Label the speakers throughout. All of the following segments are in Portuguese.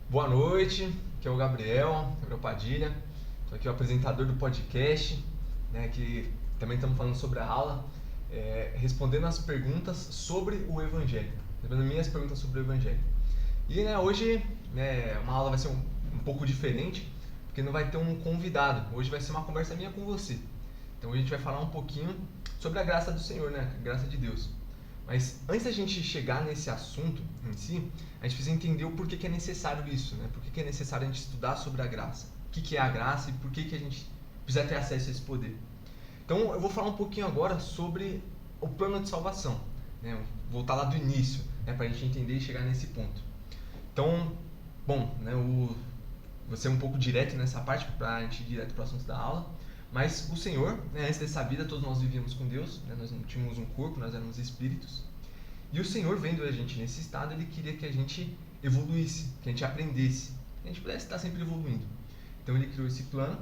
Speaker 1: Boa noite, aqui é o Gabriel Padilha, estou aqui o apresentador do podcast, né, que também estamos falando sobre a aula, respondendo as perguntas sobre o Evangelho, respondendo minhas perguntas sobre o Evangelho. E hoje uma aula vai ser um pouco diferente, porque não vai ter um convidado, hoje vai ser uma conversa minha com você. Então a gente vai falar um pouquinho sobre a graça do Senhor, né, a graça de Deus. Mas antes da gente chegar nesse assunto em si, a gente precisa entender o porquê que é necessário isso, né? Por que é necessário a gente estudar sobre a graça? O que é a graça e por que a gente precisa ter acesso a esse poder? Então eu vou falar um pouquinho agora sobre o plano de salvação, né? Voltar lá do início, né? Para a gente entender e chegar nesse ponto. Então, bom, né? Vou ser um pouco direto nessa parte para a gente ir direto para o assunto da aula. Mas o Senhor, né, antes dessa vida, todos nós vivíamos com Deus, né, nós não tínhamos um corpo, nós éramos espíritos. E o Senhor, vendo a gente nesse estado, Ele queria que a gente evoluísse, que a gente aprendesse, que a gente pudesse estar sempre evoluindo. Então Ele criou esse plano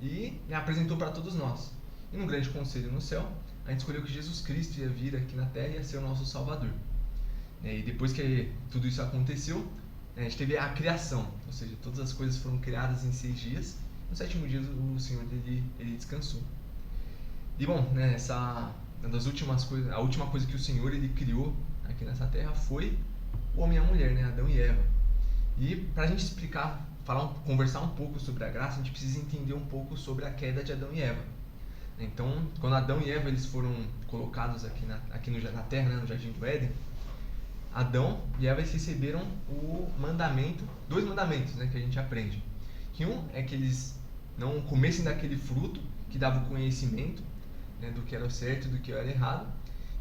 Speaker 1: e apresentou para todos nós. E num grande conselho no céu, a gente escolheu que Jesus Cristo ia vir aqui na Terra e ia ser o nosso Salvador. E depois que tudo isso aconteceu, a gente teve a criação, ou seja, todas as coisas foram criadas em 6 dias. No sétimo dia o Senhor ele descansou. E bom, né, uma das últimas coisas, a última coisa que o Senhor ele criou aqui nessa terra foi o homem e a mulher, né, Adão e Eva. E para a gente explicar, conversar um pouco sobre a graça, a gente precisa entender um pouco sobre a queda de Adão e Eva. Então, quando Adão e Eva eles foram colocados aqui na terra, né, no Jardim do Éden, Adão e Eva receberam dois mandamentos, né, que a gente aprende. Que um é que eles não comessem daquele fruto que dava o conhecimento, né, do que era o certo e do que era errado.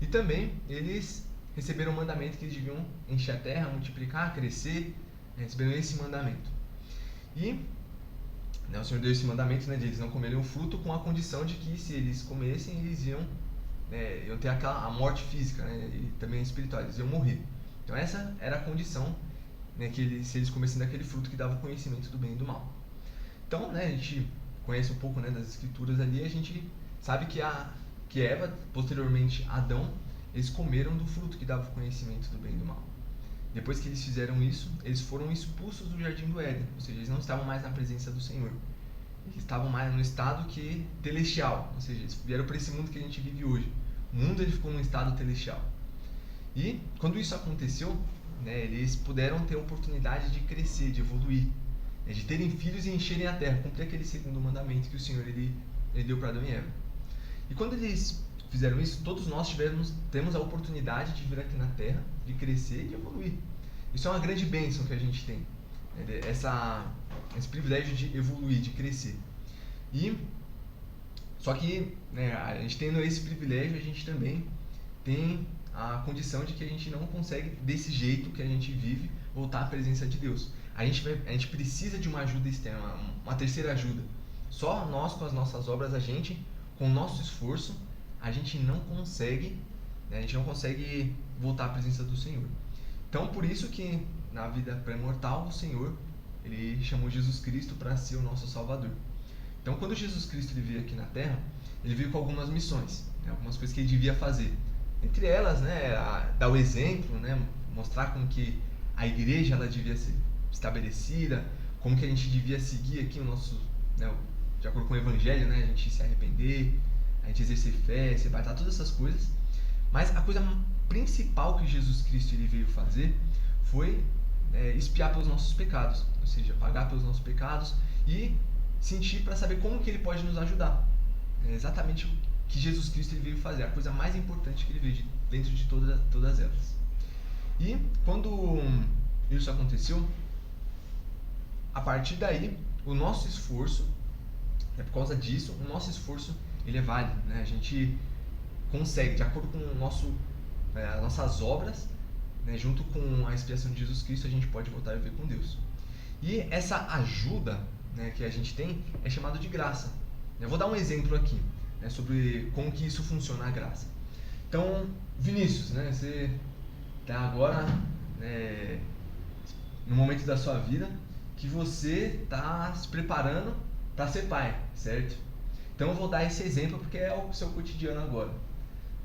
Speaker 1: E também eles receberam um mandamento que eles deviam encher a terra, multiplicar, crescer, né, receberam esse mandamento. E o Senhor deu esse mandamento, né, de eles não comerem o fruto, com a condição de que se eles comessem, eles iam ter a morte física, né, e também espiritual, eles iam morrer. Então essa era a condição, né, se eles comessem daquele fruto que dava o conhecimento do bem e do mal. Então, né, a gente conhece um pouco, né, das escrituras ali, a gente sabe que Eva, posteriormente Adão, eles comeram do fruto que dava o conhecimento do bem e do mal. Depois que eles fizeram isso, eles foram expulsos do Jardim do Éden, ou seja, eles não estavam mais na presença do Senhor. Eles estavam mais no estado celestial, ou seja, eles vieram para esse mundo que a gente vive hoje. O mundo ele ficou num estado celestial. E quando isso aconteceu, né, eles puderam ter a oportunidade de crescer, de evoluir, né, de terem filhos e encherem a terra, cumprir aquele segundo mandamento que o Senhor ele deu para Adão e Eva. E quando eles fizeram isso, todos nós temos a oportunidade de vir aqui na terra, de crescer e de evoluir. Isso é uma grande bênção que a gente tem, né, esse privilégio de evoluir, de crescer. Só que, né, a gente tendo esse privilégio, a gente também tem a condição de que a gente não consegue, desse jeito que a gente vive, voltar à presença de Deus. A gente precisa de uma ajuda externa, uma terceira ajuda. Só nós, com as nossas obras, com o nosso esforço, a gente não consegue, né, a gente não consegue voltar à presença do Senhor. Então, por isso que na vida pré-mortal, o Senhor ele chamou Jesus Cristo para ser o nosso Salvador. Então, quando Jesus Cristo ele veio aqui na Terra, ele veio com algumas missões, né, algumas coisas que ele devia fazer. Entre elas, né, dar o exemplo, né, mostrar como que a igreja ela devia ser estabelecida, como que a gente devia seguir aqui o nosso, né, de acordo com o Evangelho, né, a gente se arrepender, a gente exercer fé, se batizar, todas essas coisas. Mas a coisa principal que Jesus Cristo ele veio fazer foi expiar pelos nossos pecados, ou seja, pagar pelos nossos pecados e sentir para saber como que ele pode nos ajudar. É exatamente o que Jesus Cristo ele veio fazer, a coisa mais importante que ele veio dentro de todas elas. E quando isso aconteceu, a partir daí, o nosso esforço, por causa disso, o nosso esforço ele é válido, né? A gente consegue, de acordo com as nossas obras, né, junto com a expiação de Jesus Cristo, a gente pode voltar a viver com Deus. E essa ajuda, né, que a gente tem é chamada de graça. Eu vou dar um exemplo aqui, né, sobre como que isso funciona, a graça. Então, Vinícius, né, você está agora no momento da sua vida que você está se preparando para ser pai, certo? Então eu vou dar esse exemplo porque é o seu cotidiano agora.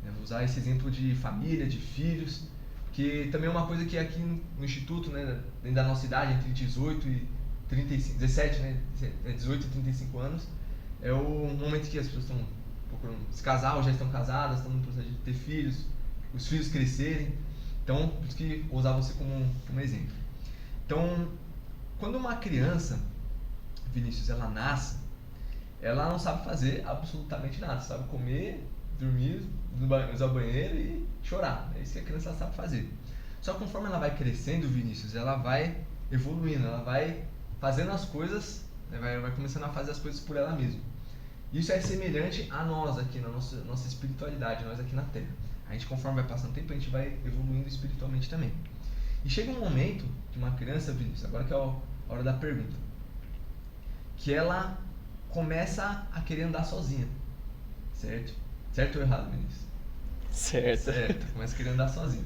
Speaker 1: Eu vou usar esse exemplo de família, de filhos, que também é uma coisa que aqui no Instituto, né, dentro da nossa idade, entre 18 e 35, 17, né, 18 e 35 anos, é o momento que as pessoas estão procurando se casar ou já estão casadas, estão no processo de ter filhos, os filhos crescerem. Então, por isso que vou usar você como exemplo. Então, quando uma criança, Vinícius, ela nasce, ela não sabe fazer absolutamente nada, sabe comer, dormir, usar o banheiro e chorar. É isso que a criança sabe fazer. Só que conforme ela vai crescendo, Vinícius, ela vai evoluindo, ela vai fazendo as coisas, né, vai começando a fazer as coisas por ela mesma. Isso é semelhante a nós aqui, na nossa espiritualidade, nós aqui na Terra. A gente, conforme vai passando o tempo, a gente vai evoluindo espiritualmente também. E chega um momento que uma criança, Vinícius, agora que é a hora da pergunta, que ela começa a querer andar sozinha, certo? Certo ou errado, Vinícius? Certo, começa a querer andar sozinha.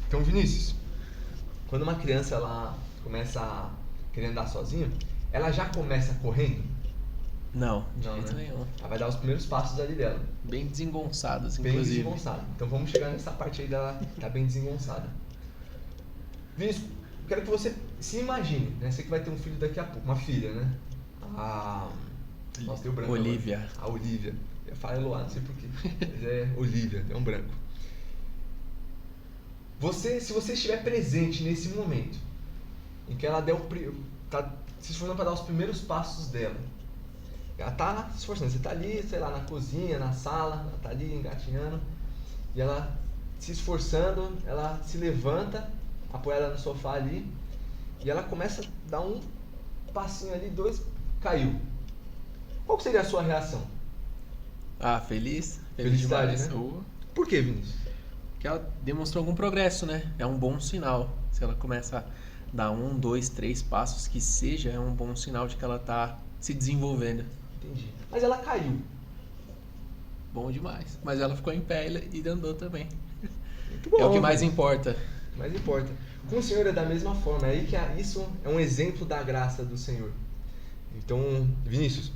Speaker 1: Então, Vinícius, quando uma criança ela começa a querer andar sozinha, ela já começa correndo?
Speaker 2: Não, de
Speaker 1: Não,
Speaker 2: jeito
Speaker 1: né?
Speaker 2: nenhum.
Speaker 1: Ela vai dar os primeiros passos ali dela.
Speaker 2: Bem desengonçadas,
Speaker 1: Bem
Speaker 2: inclusive.
Speaker 1: desengonçada. Então vamos chegar nessa parte aí dela tá bem desengonçada. Vinícius, eu quero que você se imagine, né? Você que vai ter um filho daqui a pouco, uma filha, né? Nossa, tem o branco
Speaker 2: Olivia.
Speaker 1: agora. A Olivia. Eu falo Eloá, não sei porquê. Mas é Olivia, tem um branco. Se você estiver presente nesse momento, em que ela tá se esforçando para dar os primeiros passos dela, ela tá se esforçando, você tá ali, sei lá, na cozinha, na sala, ela tá ali engatinhando, e ela se esforçando, ela se levanta, apoiada no sofá ali, e ela começa a dar um passinho ali, dois, caiu. Qual que seria a sua reação?
Speaker 2: Ah, feliz?
Speaker 1: Felicidade,
Speaker 2: demais.
Speaker 1: né? Por que, Vinícius?
Speaker 2: Porque ela demonstrou algum progresso, né? É um bom sinal. Se ela começa a dar 1, 2, 3 passos que seja, é um bom sinal de que ela tá se desenvolvendo.
Speaker 1: Entendi. Mas ela caiu.
Speaker 2: Bom demais. Mas ela ficou em pé e andou também.
Speaker 1: Muito bom.
Speaker 2: É o que mais importa.
Speaker 1: Mais importa. Com o Senhor é da mesma forma. É aí que isso é um exemplo da graça do Senhor. Então, Vinícius,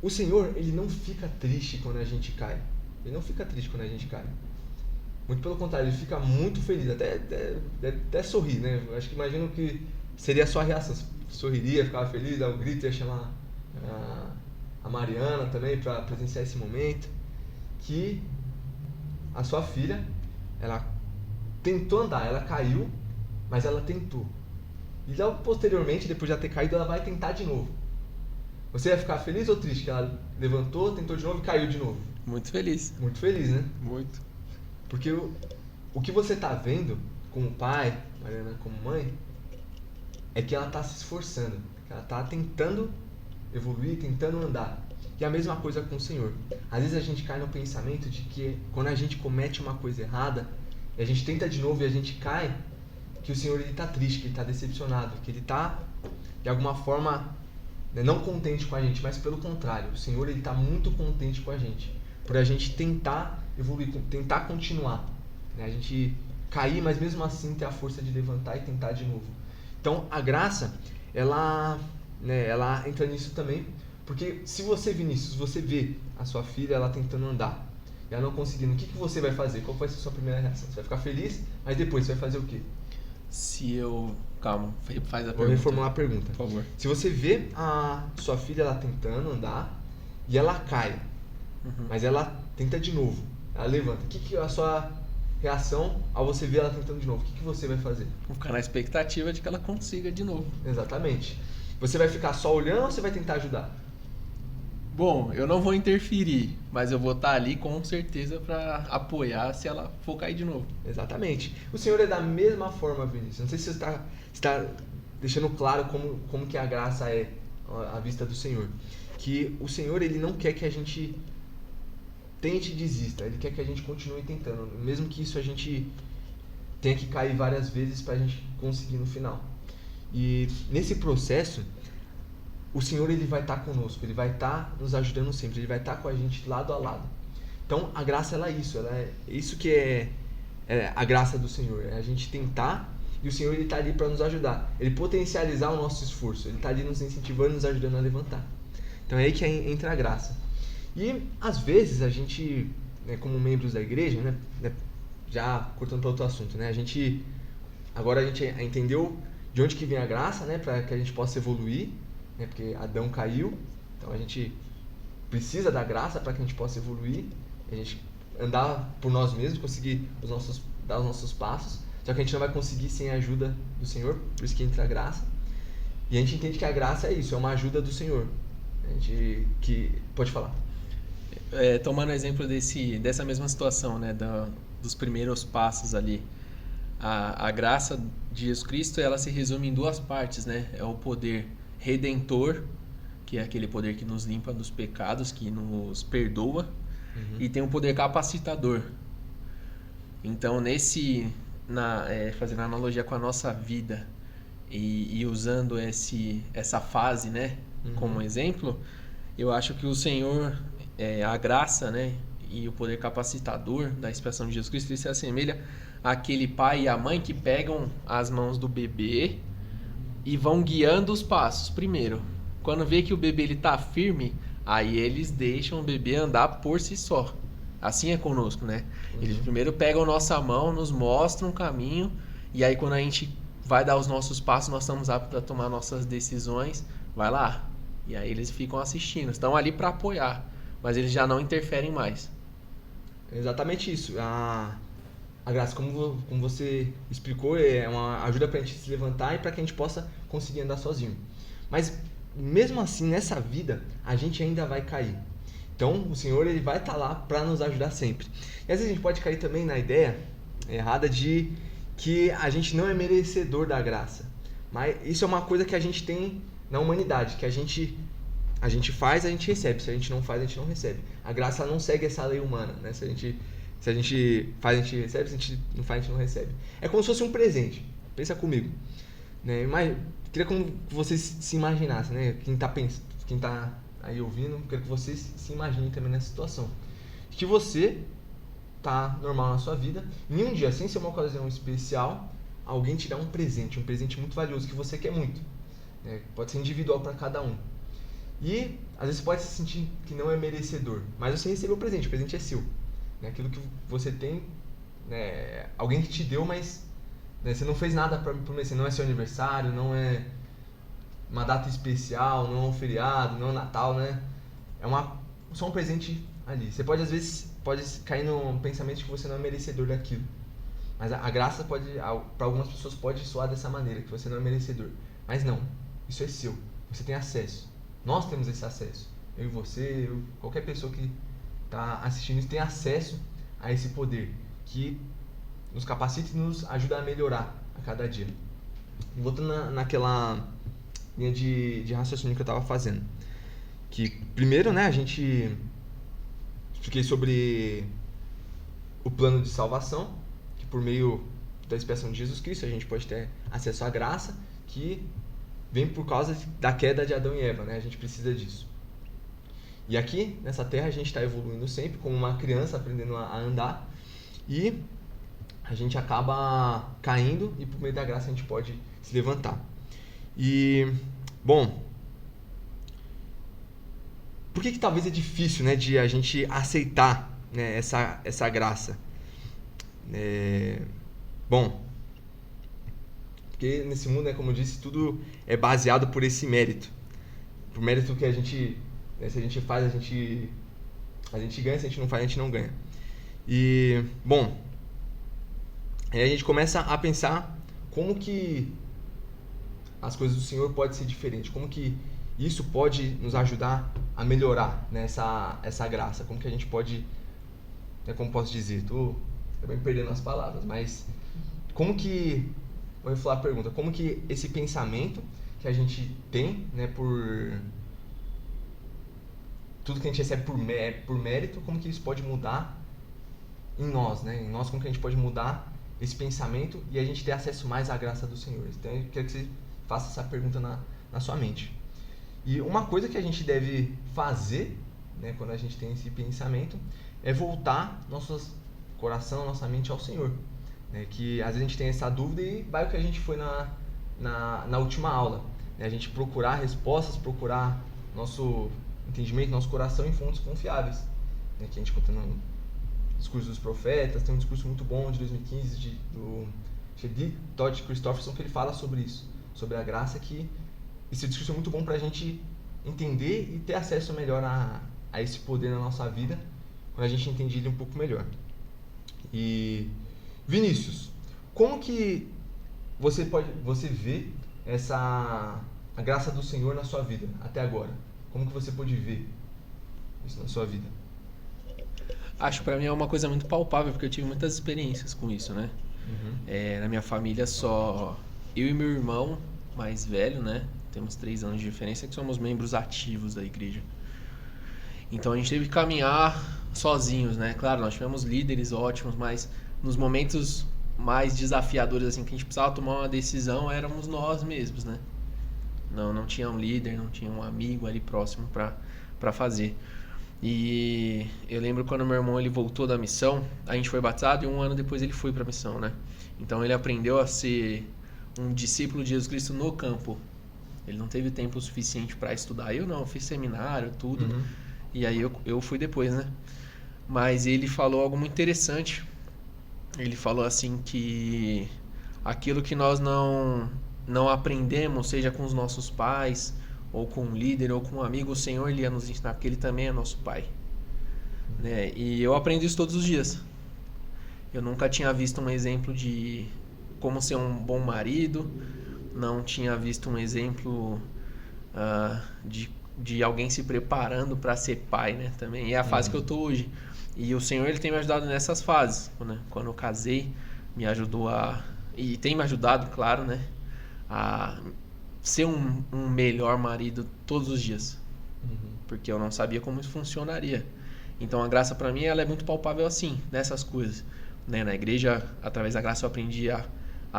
Speaker 1: o Senhor, ele não fica triste quando a gente cai. Ele não fica triste quando a gente cai. Muito pelo contrário, ele fica muito feliz, até sorrir, né? Eu acho que imagino que seria a sua reação. Você sorriria, ficava feliz, dar um grito, ia chamar a Mariana também para presenciar esse momento. Que a sua filha, ela tentou andar, ela caiu, mas ela tentou. E logo posteriormente, depois de ela ter caído, ela vai tentar de novo. Você vai ficar feliz ou triste que ela levantou, tentou de novo e caiu de novo?
Speaker 2: Muito feliz.
Speaker 1: Muito feliz, né?
Speaker 2: Muito.
Speaker 1: Porque o que você está vendo como pai, Mariana como mãe, é que ela está se esforçando, que ela está tentando evoluir, tentando andar. E a mesma coisa com o Senhor. Às vezes a gente cai no pensamento de que quando a gente comete uma coisa errada, e a gente tenta de novo e a gente cai, que o Senhor está triste, que ele está decepcionado, que ele está, de alguma forma, não contente com a gente, mas pelo contrário, o Senhor está muito contente com a gente, por a gente tentar evoluir, tentar continuar, né? A gente cair, mas mesmo assim ter a força de levantar e tentar de novo. Então a graça, ela entra nisso também, porque se você, Vinícius, você vê a sua filha ela tentando andar, e ela não conseguindo, o que você vai fazer? Qual vai ser a sua primeira reação? Você vai ficar feliz, mas depois você vai fazer o quê?
Speaker 2: Calma, faz a pergunta.
Speaker 1: Vou reformular a pergunta.
Speaker 2: Por favor.
Speaker 1: Se você vê a sua filha ela tentando andar e ela cai, mas ela tenta de novo, ela levanta, o que é a sua reação ao você ver ela tentando de novo? O que você vai fazer?
Speaker 2: Vou ficar na expectativa de que ela consiga de novo.
Speaker 1: Exatamente. Você vai ficar só olhando ou você vai tentar ajudar?
Speaker 2: Bom, eu não vou interferir, mas eu vou estar ali com certeza para apoiar se ela for cair de novo.
Speaker 1: Exatamente. O Senhor é da mesma forma, Vinícius. Não sei se você está deixando claro como que a graça é à vista do Senhor. Que o Senhor, ele não quer que a gente tente e desista. Ele quer que a gente continue tentando. Mesmo que isso a gente tenha que cair várias vezes para a gente conseguir no final. E nesse processo, o Senhor ele vai estar conosco, ele vai estar nos ajudando sempre, ele vai estar com a gente lado a lado. Então a graça ela é isso que é a graça do Senhor, é a gente tentar e o Senhor ele está ali para nos ajudar, ele potencializar o nosso esforço, ele está ali nos incentivando, nos ajudando a levantar. Então é aí que entra a graça. E às vezes a gente, né, como membros da igreja, né, já cortando para outro assunto, né? Agora a gente entendeu de onde que vem a graça, né? Para que a gente possa evoluir, né? Porque Adão caiu, então a gente precisa da graça para que a gente possa evoluir, a gente andar por nós mesmos, conseguir dar os nossos passos. Só que a gente não vai conseguir sem a ajuda do Senhor, por isso que entra a graça. E a gente entende que a graça é isso, é uma ajuda do Senhor. Pode falar.
Speaker 2: Tomando exemplo dessa mesma situação, né, dos primeiros passos ali, a graça de Jesus Cristo, ela se resume em duas partes, né? É o poder redentor, que é aquele poder que nos limpa dos pecados, que nos perdoa, e tem o poder capacitador. Então, fazendo analogia com a nossa vida e usando essa fase, né, como exemplo, eu acho que o Senhor, a graça, né, e o poder capacitador da expiação de Jesus Cristo, ele se assemelha àquele pai e a mãe que pegam as mãos do bebê e vão guiando os passos. Primeiro, quando vê que o bebê está firme, aí eles deixam o bebê andar por si só. Assim é conosco, né? Eles primeiro pegam nossa mão, nos mostram um caminho, e aí quando a gente vai dar os nossos passos, nós estamos aptos a tomar nossas decisões, vai lá. E aí eles ficam assistindo, estão ali para apoiar, mas eles já não interferem mais.
Speaker 1: Exatamente isso. A graça, como você explicou, é uma ajuda para a gente se levantar e para que a gente possa conseguir andar sozinho. Mas mesmo assim, nessa vida, a gente ainda vai cair. Então, o Senhor, ele vai estar lá para nos ajudar sempre. E às vezes a gente pode cair também na ideia errada de que a gente não é merecedor da graça. Mas isso é uma coisa que a gente tem na humanidade, que a gente faz, a gente recebe. Se a gente não faz, a gente não recebe. A graça não segue essa lei humana, né? Se a gente faz, a gente recebe. Se a gente não faz, a gente não recebe. É como se fosse um presente. Pensa comigo. Né? Queria que vocês se imaginassem, né? Quem tá aí ouvindo, quero que vocês se imaginem também nessa situação. Que você tá normal na sua vida, e um dia, sem ser uma ocasião especial, alguém te dá um presente muito valioso, que você quer muito. Né? Pode ser individual para cada um. E às vezes você pode se sentir que não é merecedor, mas você recebeu o presente é seu. Né? Aquilo que você tem, né? Alguém que te deu, mas né, você não fez nada para merecer. Não é seu aniversário, não é uma data especial, não é um feriado, não é um Natal, né? Só um presente ali. Você pode, às vezes, cair num pensamento de que você não é merecedor daquilo. Mas a graça para algumas pessoas pode soar dessa maneira, que você não é merecedor. Mas não, isso é seu. Você tem acesso. Nós temos esse acesso. Eu e você, qualquer pessoa que está assistindo isso tem acesso a esse poder que nos capacita e nos ajuda a melhorar a cada dia. Voltando naquela linha de raciocínio que eu estava fazendo. Que primeiro, né, expliquei sobre o plano de salvação, que por meio da expiação de Jesus Cristo a gente pode ter acesso à graça, que vem por causa da queda de Adão e Eva, né? A gente precisa disso. E aqui, nessa terra, a gente está evoluindo sempre, como uma criança aprendendo a andar, e a gente acaba caindo, e por meio da graça a gente pode se levantar. E, bom, por que talvez é difícil, né, de a gente aceitar, né, essa graça? Bom, porque nesse mundo, né, como eu disse, tudo é baseado por esse mérito. Por mérito que a gente, né, se a gente faz, a gente ganha, se a gente não faz, a gente não ganha. E, bom, aí a gente começa a pensar como que as coisas do Senhor podem ser diferentes, como que isso pode nos ajudar a melhorar, né, essa graça, como que a gente pode, né, como posso dizer, estou também perdendo as palavras, mas como que, vou falar a pergunta, como que esse pensamento que a gente tem, né, por tudo que a gente recebe por mérito, como que isso pode mudar em nós, né, como que a gente pode mudar esse pensamento e a gente ter acesso mais à graça do Senhor. Então eu quero que você faça essa pergunta na sua mente. E uma coisa que a gente deve fazer, né, quando a gente tem esse pensamento, é voltar nosso coração, nossa mente ao Senhor. Né, que às vezes a gente tem essa dúvida e vai o que a gente foi na última aula. Né, a gente procurar respostas, procurar nosso entendimento, nosso coração em fontes confiáveis. Né, que a gente conta Discurso dos Profetas, tem um discurso muito bom de 2015 do Todd Christofferson, que ele fala sobre isso, sobre a graça, que esse discurso é muito bom para a gente entender e ter acesso melhor a esse poder na nossa vida, quando a gente entende ele um pouco melhor. E Vinícius, como que você vê a graça do Senhor na sua vida até agora? Como que você pôde ver isso na sua vida?
Speaker 2: Acho que pra mim é uma coisa muito palpável, porque eu tive muitas experiências com isso, né? Na minha família só eu e meu irmão mais velho, né? Temos 3 anos de diferença, que somos membros ativos da igreja. Então a gente teve que caminhar sozinhos, né? Claro, nós tivemos líderes ótimos, mas nos momentos mais desafiadores, assim, que a gente precisava tomar uma decisão, éramos nós mesmos, né? Não tinha um líder, não tinha um amigo ali próximo para fazer. E eu lembro quando meu irmão ele voltou da missão, a gente foi batizado e 1 ano depois ele foi para a missão, né? Então ele aprendeu a ser um discípulo de Jesus Cristo no campo. Ele não teve tempo suficiente para estudar. Eu fiz seminário, tudo. E aí eu fui depois, né? Mas ele falou algo muito interessante. Ele falou assim que aquilo que nós não aprendemos, seja com os nossos pais, ou com um líder, ou com um amigo, o Senhor ele ia nos ensinar, porque Ele também é nosso Pai. Né? E eu aprendo isso todos os dias. Eu nunca tinha visto um exemplo de como ser um bom marido, não tinha visto um exemplo de alguém se preparando para ser pai, né? Também. E é a fase que eu tô hoje. E o Senhor ele tem me ajudado nessas fases. Né? Quando eu casei, me ajudou e tem me ajudado, claro, né? A ser um melhor marido todos os dias. Porque eu não sabia como isso funcionaria. Então a graça para mim ela é muito palpável assim, nessas coisas. Né? Na igreja, através da graça eu aprendi a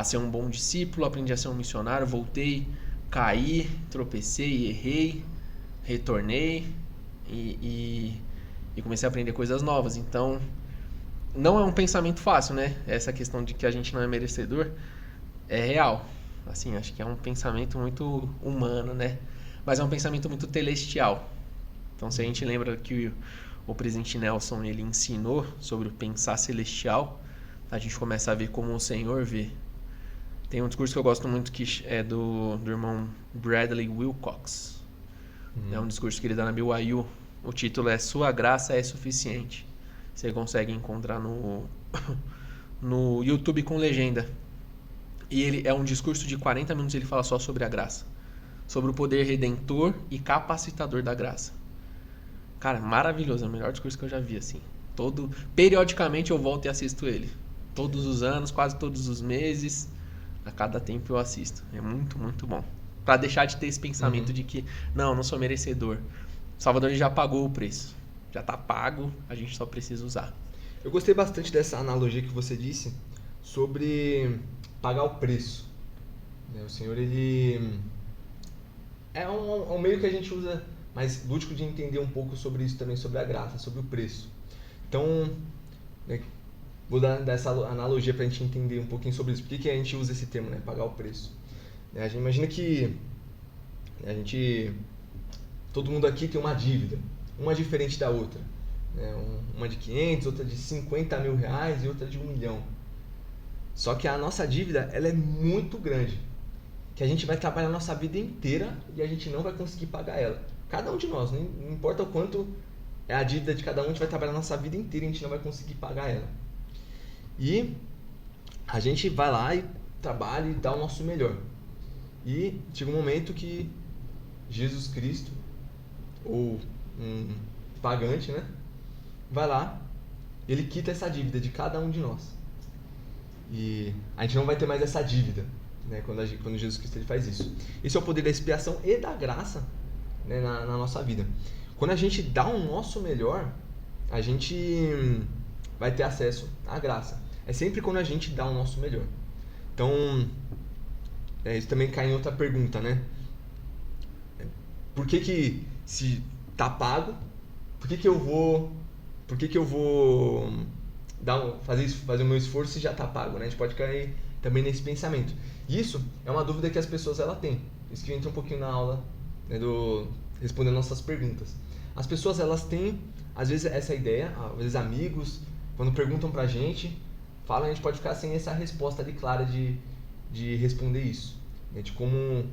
Speaker 2: ser um bom discípulo, aprendi a ser um missionário, voltei, caí, tropecei, errei, retornei e comecei a aprender coisas novas. Então não é um pensamento fácil, né? Essa questão de que a gente não é merecedor é real. Assim, acho que é um pensamento muito humano, né? Mas é um pensamento muito celestial. Então, se a gente lembra que o presidente Nelson ele ensinou sobre o pensar celestial, a gente começa a ver como o Senhor vê. Tem um discurso que eu gosto muito que é do irmão Bradley Wilcox. É um discurso que ele dá na BYU. O título é Sua Graça é Suficiente. Você consegue encontrar no YouTube com legenda. E ele é um discurso de 40 minutos, ele fala só sobre a graça. Sobre o poder redentor e capacitador da graça. Cara, maravilhoso, é o melhor discurso que eu já vi, assim. Periodicamente eu volto e assisto ele. Todos os anos, quase todos os meses, a cada tempo eu assisto. É muito, muito bom. Pra deixar de ter esse pensamento de que, não sou merecedor. O Salvador já pagou o preço. Já tá pago, a gente só precisa usar.
Speaker 1: Eu gostei bastante dessa analogia que você disse sobre pagar o preço. O Senhor, ele é um meio que a gente usa mais lúdico de entender um pouco sobre isso também, sobre a graça, sobre o preço. Então, vou dar essa analogia para a gente entender um pouquinho sobre isso. Por que a gente usa esse termo, né? Pagar o preço. A gente imagina que todo mundo aqui tem uma dívida, uma diferente da outra. Uma de 500, outra de 50 mil reais e outra de 1 milhão. Só que a nossa dívida ela é muito grande, que a gente vai trabalhar a nossa vida inteira e a gente não vai conseguir pagar ela. Cada um de nós, não importa o quanto é a dívida de cada um, a gente vai trabalhar a nossa vida inteira e a gente não vai conseguir pagar ela. E a gente vai lá e trabalha e dá o nosso melhor. E chega um momento que Jesus Cristo, ou um pagante, né, vai lá, ele quita essa dívida de cada um de nós. E a gente não vai ter mais essa dívida, né, quando Jesus Cristo ele faz isso. Esse é o poder da expiação e da graça, né, na nossa vida. Quando a gente dá o nosso melhor, a gente vai ter acesso à graça. É sempre quando a gente dá o nosso melhor. Então, isso também cai em outra pergunta, né? Por que se tá pago, por que eu vou fazer o meu esforço se já tá pago, né? A gente pode cair também nesse pensamento. Isso é uma dúvida que as pessoas ela têm. Isso que entra um pouquinho na aula, né, respondendo nossas perguntas. As pessoas elas têm às vezes essa ideia, às vezes amigos, quando perguntam pra gente, falam, a gente pode ficar sem essa resposta ali clara de responder isso. Né? De como,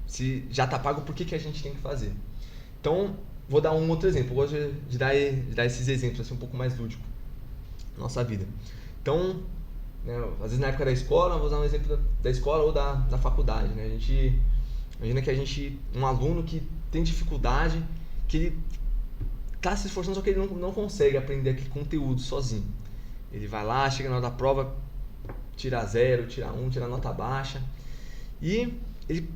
Speaker 1: se já tá pago, por que a gente tem que fazer. Então, vou dar um outro exemplo. Eu gosto de dar esses exemplos assim, um pouco mais lúdicos na nossa vida. Então, né, às vezes na época da escola, vou usar um exemplo da escola ou da faculdade. Né? Imagina que um aluno que tem dificuldade, que ele está se esforçando, só que ele não consegue aprender aquele conteúdo sozinho. Ele vai lá, chega na hora da prova, tira 0, tira 1, tira nota baixa. E ele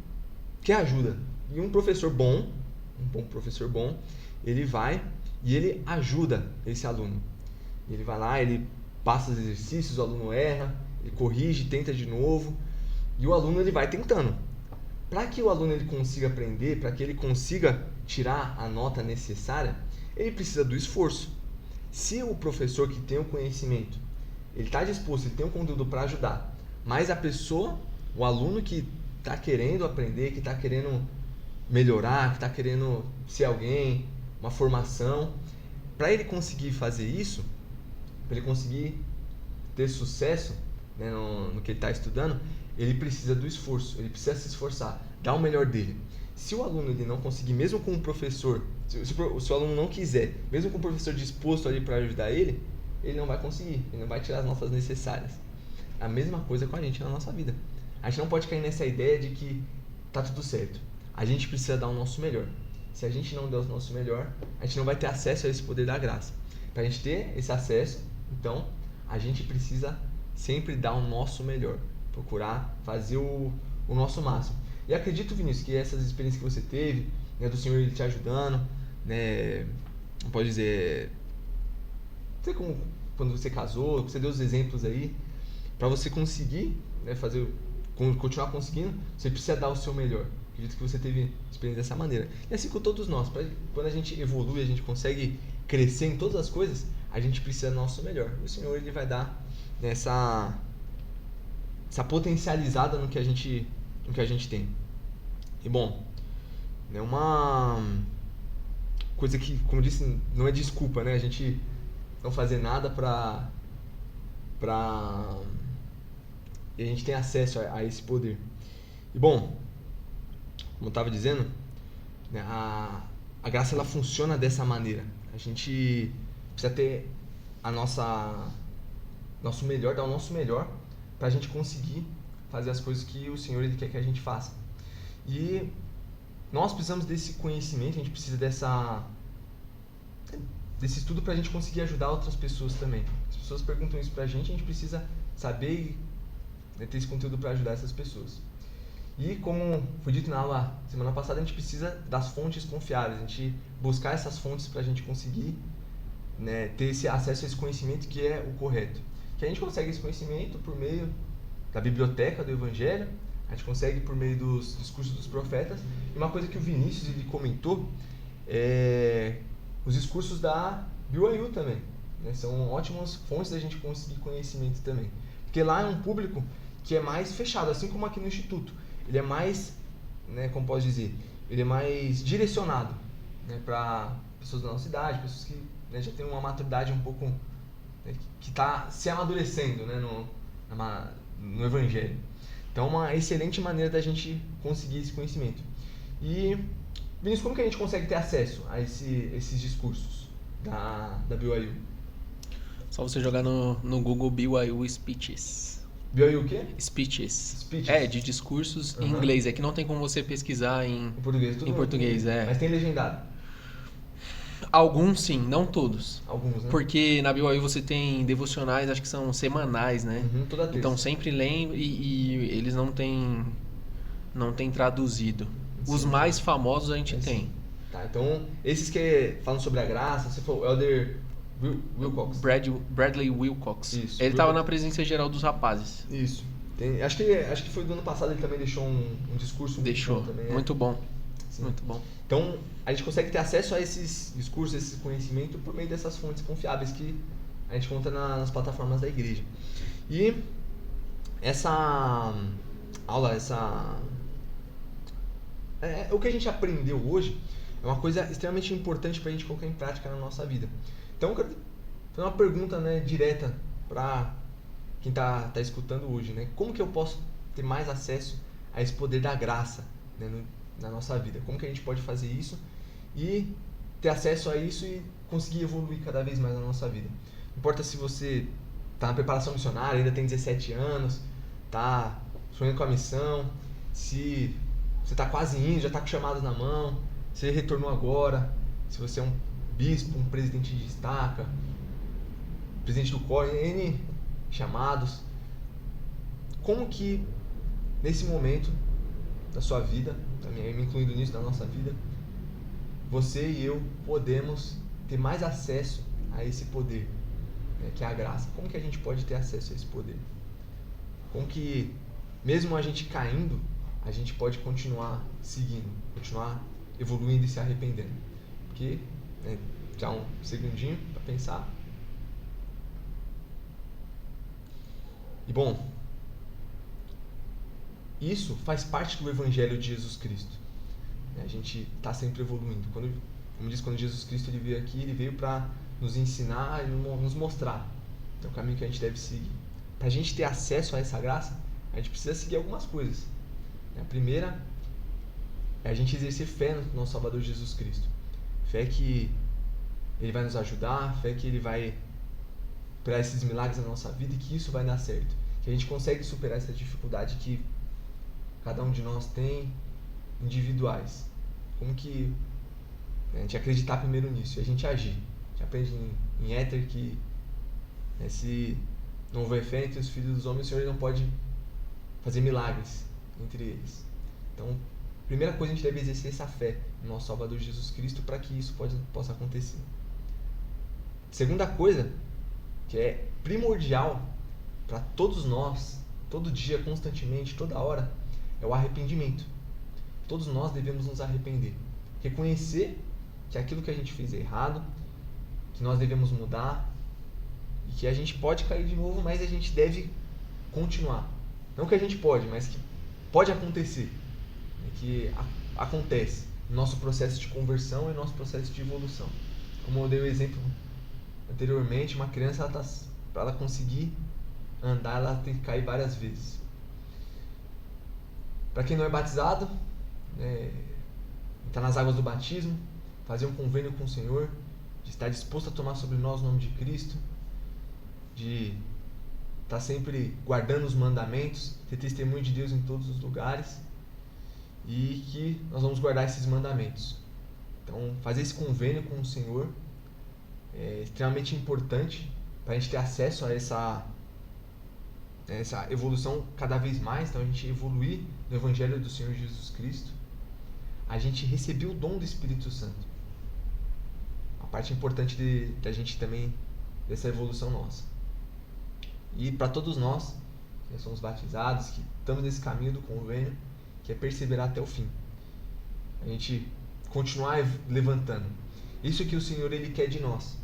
Speaker 1: quer ajuda. E um bom professor bom, ele vai e ele ajuda esse aluno. Ele vai lá, ele passa os exercícios, o aluno erra, ele corrige, tenta de novo. E o aluno ele vai tentando. Para que o aluno ele consiga aprender, para que ele consiga tirar a nota necessária, ele precisa do esforço. Se o professor que tem o conhecimento, ele está disposto, ele tem um conteúdo para ajudar, mas a pessoa, o aluno que está querendo aprender, que está querendo melhorar, que está querendo ser alguém, uma formação, para ele conseguir fazer isso, para ele conseguir ter sucesso, né, no que ele está estudando, ele precisa do esforço, ele precisa se esforçar, dar o melhor dele. Se o aluno ele não conseguir, mesmo com o professor, se o aluno não quiser, mesmo com o professor disposto ali para ajudar ele não vai conseguir, ele não vai tirar as notas necessárias. A mesma coisa com a gente na nossa vida. A gente não pode cair nessa ideia de que tá tudo certo. A gente precisa dar o nosso melhor. Se a gente não der o nosso melhor, a gente não vai ter acesso a esse poder da graça. Para a gente ter esse acesso, então, a gente precisa sempre dar o nosso melhor. Procurar fazer o nosso máximo. E acredito, Vinícius, que essas experiências que você teve, né, do Senhor ele te ajudando, né, não pode dizer, não sei como quando você casou, você deu os exemplos aí, para você conseguir, né, continuar conseguindo, você precisa dar o seu melhor. Acredito que você teve experiência dessa maneira. E assim com todos nós, quando a gente evolui, a gente consegue crescer em todas as coisas, a gente precisa do nosso melhor. O Senhor ele vai dar, né, essa potencializada no que a gente tem. E bom, é uma coisa que, como eu disse, não é desculpa, né? A gente não fazer nada e a gente tem acesso a esse poder. E bom, como eu estava dizendo, né, a graça ela funciona dessa maneira. A gente precisa ter nosso melhor, dar o nosso melhor para a gente conseguir fazer as coisas que o Senhor ele quer que a gente faça. E nós precisamos desse conhecimento, a gente precisa desse estudo para a gente conseguir ajudar outras pessoas também. As pessoas perguntam isso para a gente precisa saber e ter esse conteúdo para ajudar essas pessoas. E como foi dito na aula semana passada, a gente precisa das fontes confiáveis, a gente buscar essas fontes para a gente conseguir, né, ter esse acesso a esse conhecimento que é o correto. Que a gente consegue esse conhecimento por meio da biblioteca do Evangelho, a gente consegue por meio dos discursos dos profetas. E uma coisa que o Vinícius ele comentou é os discursos da BYU também, né? São ótimas fontes da gente conseguir conhecimento também. Porque lá é um público que é mais fechado, assim como aqui no Instituto. Ele é mais, né, como posso dizer, ele é mais direcionado, né, para pessoas da nossa idade, pessoas que, né, já têm uma maturidade um pouco, né, que está se amadurecendo, né, no Evangelho. Então, é uma excelente maneira da gente conseguir esse conhecimento. E, Vinícius, como que a gente consegue ter acesso a esses discursos da BYU?
Speaker 2: Só você jogar no Google BYU Speeches.
Speaker 1: BYU o quê?
Speaker 2: Speeches.
Speaker 1: Speeches.
Speaker 2: É, de discursos em inglês. É que não tem como você pesquisar em
Speaker 1: português. Tudo
Speaker 2: em português, é.
Speaker 1: Mas tem legendado?
Speaker 2: Alguns sim, não todos.
Speaker 1: Alguns, né?
Speaker 2: Porque na BYU você tem devocionais, acho que são semanais, né?
Speaker 1: Toda terça.
Speaker 2: Então sempre leem e eles não têm traduzido.
Speaker 1: Sim.
Speaker 2: Os mais famosos a gente tem.
Speaker 1: Tá, então esses que falam sobre a graça, você falou, Elder Wilcox.
Speaker 2: Bradley Wilcox.
Speaker 1: Isso,
Speaker 2: ele estava na presidência geral dos rapazes.
Speaker 1: Isso. Acho que foi do ano passado, ele também deixou um discurso muito bom também.
Speaker 2: Muito bom.
Speaker 1: Sim.
Speaker 2: Muito bom.
Speaker 1: Então, a gente consegue ter acesso a esses discursos, esse conhecimento por meio dessas fontes confiáveis que a gente conta nas plataformas da igreja. E essa aula, o que a gente aprendeu hoje é uma coisa extremamente importante para a gente colocar em prática na nossa vida. Então, eu quero Então, uma pergunta, né, direta para quem está escutando hoje, né? Como que eu posso ter mais acesso a esse poder da graça, né, na nossa vida? Como que a gente pode fazer isso e ter acesso a isso e conseguir evoluir cada vez mais na nossa vida? Não importa se você está na preparação missionária, ainda tem 17 anos, está sonhando com a missão, se você está quase indo, já está com chamados na mão, se você retornou agora, se você é um bispo, um presidente de estaca, presidente do COR, N chamados. Como que nesse momento da sua vida, também me incluindo nisso, da nossa vida, você e eu podemos ter mais acesso a esse poder, né, que é a graça? Como que a gente pode ter acesso a esse poder? Como que, mesmo a gente caindo, a gente pode continuar seguindo, continuar evoluindo e se arrependendo? Porque, né, já um segundinho para pensar. E bom, isso faz parte do Evangelho de Jesus Cristo. A gente está sempre evoluindo. Como diz, quando Jesus Cristo ele veio aqui, ele veio para nos ensinar e nos mostrar o caminho que a gente deve seguir. Para a gente ter acesso a essa graça, a gente precisa seguir algumas coisas. A primeira é a gente exercer fé no nosso Salvador Jesus Cristo. Fé que Ele vai nos ajudar, fé que Ele vai operar esses milagres na nossa vida e que isso vai dar certo. Que a gente consegue superar essa dificuldade que cada um de nós tem, individuais. Como que a gente acreditar primeiro nisso e a gente agir. A gente aprende em Éter que, né, se não houver fé entre os filhos dos homens, o Senhor não pode fazer milagres entre eles. Então, a primeira coisa, a gente deve exercer essa fé no nosso Salvador Jesus Cristo para que isso possa acontecer. Segunda coisa, que é primordial para todos nós, todo dia, constantemente, toda hora, é o arrependimento. Todos nós devemos nos arrepender. Reconhecer que aquilo que a gente fez é errado, que nós devemos mudar e que a gente pode cair de novo, mas a gente deve continuar. Não que a gente pode, mas que pode acontecer. Que acontece no nosso processo de conversão e no nosso processo de evolução. Como eu dei o exemplo anteriormente, uma criança, para ela conseguir andar, ela tem que cair várias vezes. Para quem não é batizado, está nas águas do batismo, fazer um convênio com o Senhor, de estar disposto a tomar sobre nós o nome de Cristo, de estar sempre guardando os mandamentos, ter testemunho de Deus em todos os lugares, e que nós vamos guardar esses mandamentos. Então, fazer esse convênio com o Senhor é extremamente importante para a gente ter acesso a essa evolução cada vez mais. Então, a gente evoluir no Evangelho do Senhor Jesus Cristo. A gente recebeu o dom do Espírito Santo. A parte importante da gente também, dessa evolução nossa. E para todos nós, que somos batizados, que estamos nesse caminho do convênio, que é perseverar até o fim. A gente continuar levantando. Isso que o Senhor ele quer de nós.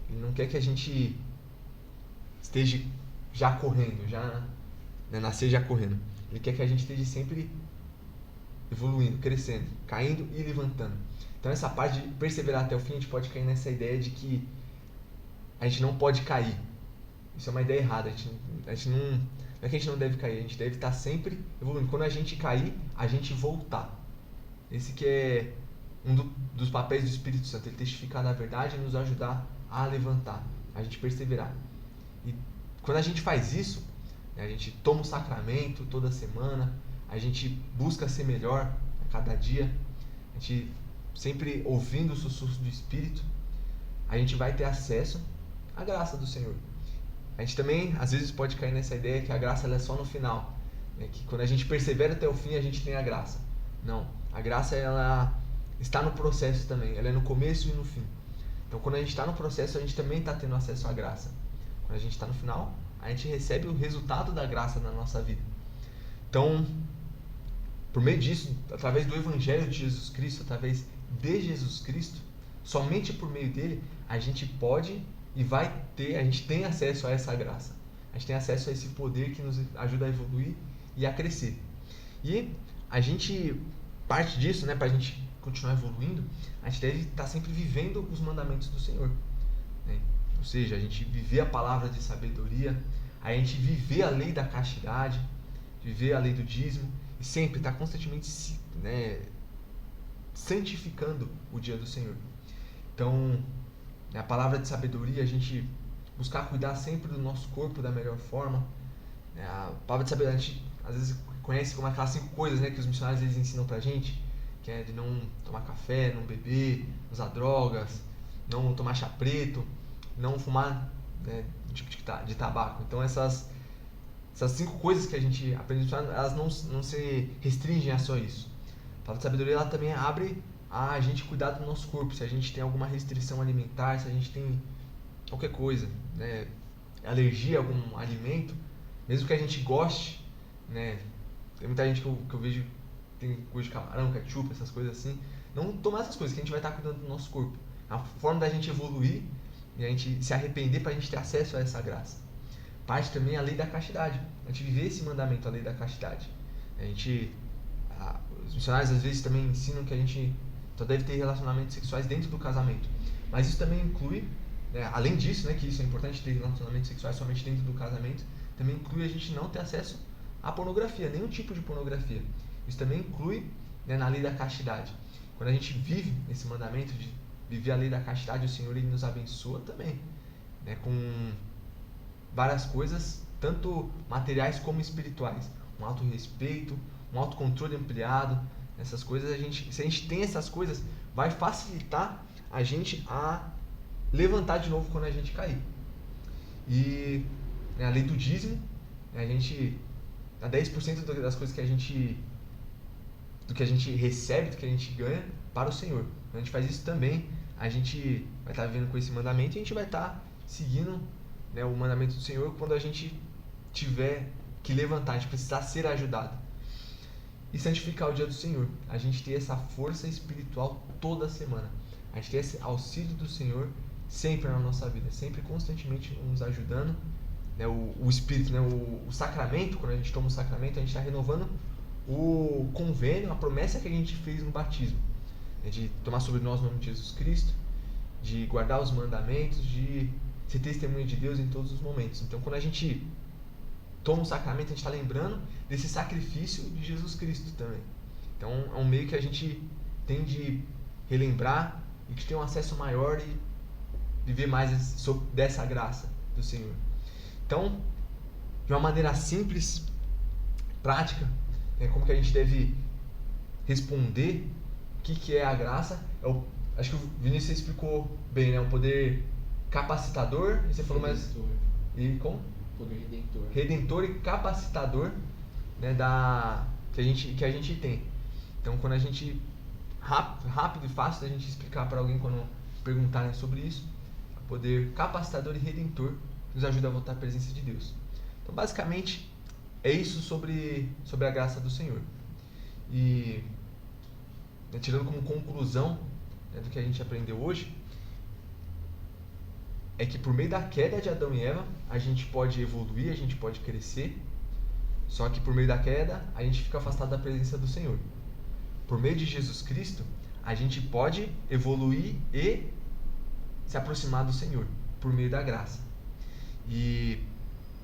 Speaker 1: Ele não quer que a gente esteja já correndo, nascer já correndo. Ele quer que a gente esteja sempre evoluindo, crescendo, caindo e levantando. Então essa parte de perseverar até o fim, a gente pode cair nessa ideia de que a gente não pode cair. Isso é uma ideia errada. A gente não é que a gente não deve cair, a gente deve estar sempre evoluindo. Quando a gente cair, a gente voltar. Esse que é um dos papéis do Espírito Santo, ele testificar na verdade e nos ajudar a levantar, a gente perseverar. E quando a gente faz isso, a gente toma o sacramento toda semana, a gente busca ser melhor a cada dia, a gente sempre ouvindo o sussurro do Espírito, a gente vai ter acesso à graça do Senhor. A gente também, às vezes, pode cair nessa ideia que a graça ela é só no final, né? Que quando a gente persevera até o fim, a gente tem a graça. Não, a graça ela está no processo também, ela é no começo e no fim. Então, quando a gente está no processo, a gente também está tendo acesso à graça. Quando a gente está no final, a gente recebe o resultado da graça na nossa vida. Então, por meio disso, através do Evangelho de Jesus Cristo, através de Jesus Cristo, somente por meio dele, a gente pode e vai ter, a gente tem acesso a essa graça. A gente tem acesso a esse poder que nos ajuda a evoluir e a crescer. E a gente, parte disso, para a gente continuar evoluindo, a gente deve estar sempre vivendo os mandamentos do Senhor. ou seja, a gente viver a palavra de sabedoria, a gente viver a lei da castidade, viver a lei do dízimo, e sempre estar constantemente santificando o dia do Senhor. Então, a palavra de sabedoria, a gente buscar cuidar sempre do nosso corpo da melhor forma. A palavra de sabedoria, a gente às vezes conhece como aquelas 5 coisas, que os missionários eles ensinam pra gente, que é de não tomar café, não beber, usar drogas, não tomar chá preto, não fumar de tabaco. Então essas 5 coisas que a gente aprende, elas não se restringem a só isso. A palavra de sabedoria ela também abre a gente cuidar do nosso corpo, se a gente tem alguma restrição alimentar, se a gente tem qualquer coisa, alergia a algum alimento, mesmo que a gente goste, tem muita gente que eu vejo tem coisa de camarão, ketchup, essas coisas assim, não tomar essas coisas, que a gente vai estar cuidando do nosso corpo. A forma da gente evoluir e a gente se arrepender para a gente ter acesso a essa graça. Parte também a lei da castidade, a gente viver esse mandamento, a lei da castidade. Os missionários às vezes também ensinam que a gente só deve ter relacionamentos sexuais dentro do casamento, mas isso também inclui, além disso, que isso é importante ter relacionamentos sexuais somente dentro do casamento, também inclui a gente não ter acesso à pornografia, nenhum tipo de pornografia. Isso também inclui na lei da castidade. Quando a gente vive esse mandamento de viver a lei da castidade, o Senhor ele nos abençoa também, com várias coisas, tanto materiais como espirituais, um autorrespeito, um autocontrole ampliado. Essas coisas, se a gente tem essas coisas, vai facilitar a gente a levantar de novo quando a gente cair. E a lei do dízimo, a gente dá 10% das coisas que a gente recebe, do que a gente ganha para o Senhor. Quando a gente faz isso também, a gente vai estar vivendo com esse mandamento e a gente vai estar seguindo o mandamento do Senhor quando a gente tiver que levantar, a gente precisar ser ajudado. E santificar o dia do Senhor, a gente ter essa força espiritual toda semana, a gente ter esse auxílio do Senhor sempre na nossa vida, sempre constantemente nos ajudando, o Espírito, o sacramento, quando a gente toma o sacramento, a gente está renovando o convênio, a promessa que a gente fez no batismo, de tomar sobre nós o nome de Jesus Cristo, de guardar os mandamentos, de ser testemunha de Deus em todos os momentos. Então, quando a gente toma o sacramento, a gente está lembrando desse sacrifício de Jesus Cristo também. Então, é um meio que a gente tem de relembrar e que tem um acesso maior e viver mais dessa graça do Senhor. Então, de uma maneira simples, prática, como que a gente deve responder o que é a graça? Acho que o Vinícius explicou bem, o poder capacitador, e você falou mais... E como?
Speaker 2: Poder redentor.
Speaker 1: Redentor e capacitador, que a gente tem. Então, quando a gente rápido e fácil da gente explicar para alguém quando perguntarem sobre isso, poder capacitador e redentor nos ajuda a voltar à presença de Deus. Então, basicamente, é isso sobre a graça do Senhor. E tirando como conclusão do que a gente aprendeu hoje, é que por meio da queda de Adão e Eva, a gente pode evoluir, a gente pode crescer, só que por meio da queda, a gente fica afastado da presença do Senhor. Por meio de Jesus Cristo, a gente pode evoluir e se aproximar do Senhor, por meio da graça. E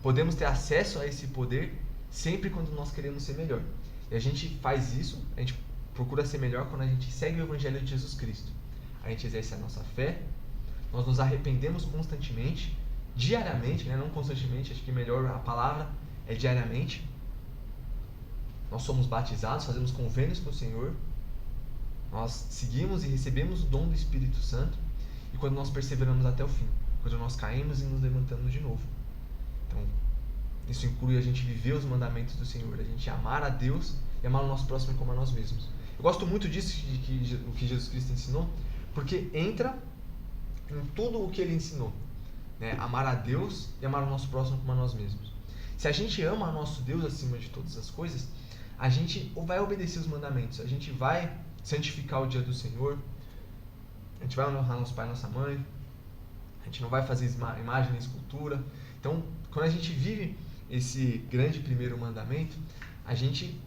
Speaker 1: podemos ter acesso a esse poder sempre quando nós queremos ser melhor. E a gente faz isso, a gente procura ser melhor quando a gente segue o Evangelho de Jesus Cristo. A gente exerce a nossa fé, nós nos arrependemos constantemente, diariamente, não constantemente, acho que melhor a palavra é diariamente. Nós somos batizados, fazemos convênios com o Senhor, nós seguimos e recebemos o dom do Espírito Santo, e quando nós perseveramos até o fim, quando nós caímos e nos levantamos de novo. Então, isso inclui a gente viver os mandamentos do Senhor, a gente amar a Deus e amar o nosso próximo como a nós mesmos. Eu gosto muito disso, o que Jesus Cristo ensinou, porque entra em tudo o que ele ensinou, amar a Deus e amar o nosso próximo como a nós mesmos. Se a gente ama o nosso Deus acima de todas as coisas, a gente vai obedecer os mandamentos, a gente vai santificar o dia do Senhor, a gente vai honrar nosso pai e nossa mãe, a gente não vai fazer imagem nem escultura. Então, quando a gente vive esse grande primeiro mandamento, a gente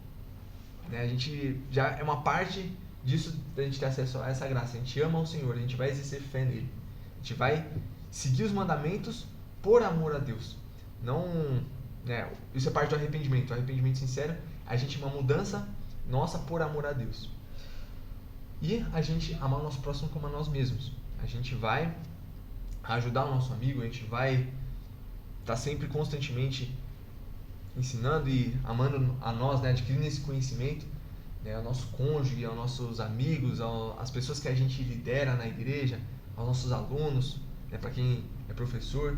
Speaker 1: já é uma parte disso, da gente ter acesso a essa graça. A gente ama o Senhor, a gente vai exercer fé nele, a gente vai seguir os mandamentos por amor a Deus. Não, né, isso é parte do arrependimento. O arrependimento sincero, a gente uma mudança nossa por amor a Deus. E a gente amar o nosso próximo como a nós mesmos. A gente vai ajudar o nosso amigo, a gente vai estar sempre constantemente ensinando e amando a nós, né, adquirindo esse conhecimento, né, ao nosso cônjuge, aos nossos amigos, às pessoas que a gente lidera na igreja, aos nossos alunos, né, para quem é professor.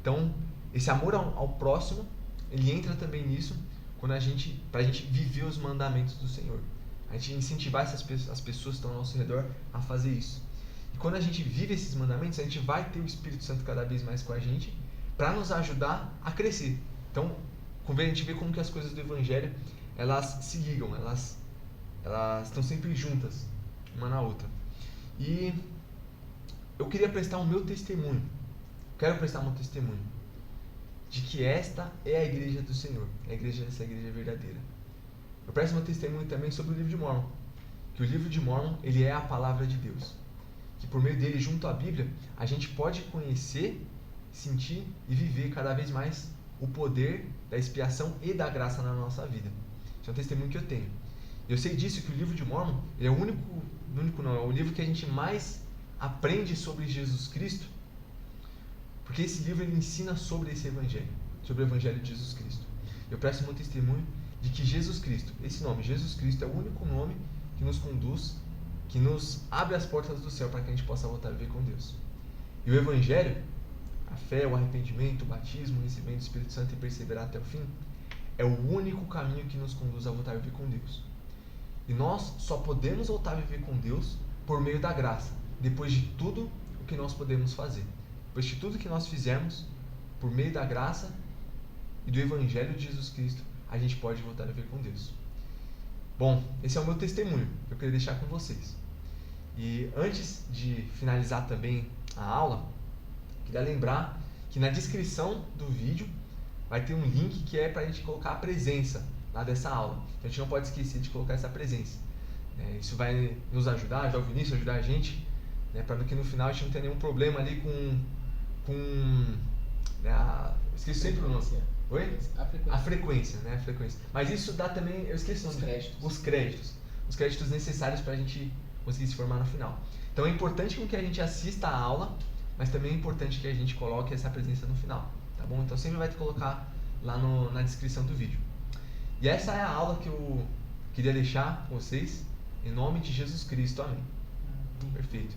Speaker 1: Então, esse amor ao próximo, ele entra também nisso, quando pra gente viver os mandamentos do Senhor. A gente incentivar as pessoas que estão ao nosso redor a fazer isso. E quando a gente vive esses mandamentos, a gente vai ter o Espírito Santo cada vez mais com a gente, para nos ajudar a crescer. Então, a gente vê como que as coisas do Evangelho, elas se ligam, elas estão sempre juntas, uma na outra. E eu queria prestar o meu testemunho, quero prestar o meu testemunho, de que esta é a igreja do Senhor, essa igreja verdadeira. Eu presto meu testemunho também sobre o livro de Mórmon, que o livro de Mórmon, ele é a palavra de Deus, que por meio dele, junto à Bíblia, a gente pode conhecer, sentir e viver cada vez mais o poder da expiação e da graça na nossa vida. Esse é um testemunho que eu tenho. Eu sei disso, que o livro de Mórmon, ele é é o livro que a gente mais aprende sobre Jesus Cristo, porque esse livro ele ensina sobre esse evangelho, sobre o evangelho de Jesus Cristo. Eu presto meu testemunho de que Jesus Cristo, esse nome, Jesus Cristo, é o único nome que nos conduz, que nos abre as portas do céu para que a gente possa voltar a viver com Deus. E o evangelho, a fé, o arrependimento, o batismo, o recebimento do Espírito Santo e perseverar até o fim, é o único caminho que nos conduz a voltar a viver com Deus. E nós só podemos voltar a viver com Deus por meio da graça, depois de tudo o que nós podemos fazer. Depois de tudo que nós fizermos, por meio da graça e do Evangelho de Jesus Cristo, a gente pode voltar a viver com Deus. Bom, esse é o meu testemunho que eu queria deixar com vocês. E antes de finalizar também a aula, queria lembrar que na descrição do vídeo vai ter um link que é para a gente colocar a presença lá dessa aula. Então, a gente não pode esquecer de colocar essa presença. Isso vai nos ajudar o Vinícius, ajudar a gente, né, para que no final a gente não tenha nenhum problema ali esqueci sempre o nome. Oi? A frequência, né? A frequência. Mas isso dá também, eu esqueci o nome. Os créditos necessários para a gente conseguir se formar no final. Então é importante que a gente assista a aula, mas também é importante que a gente coloque essa presença no final, tá bom? Então sempre vai ter que colocar lá na descrição do vídeo. E essa é a aula que eu queria deixar com vocês, em nome de Jesus Cristo, amém. Perfeito.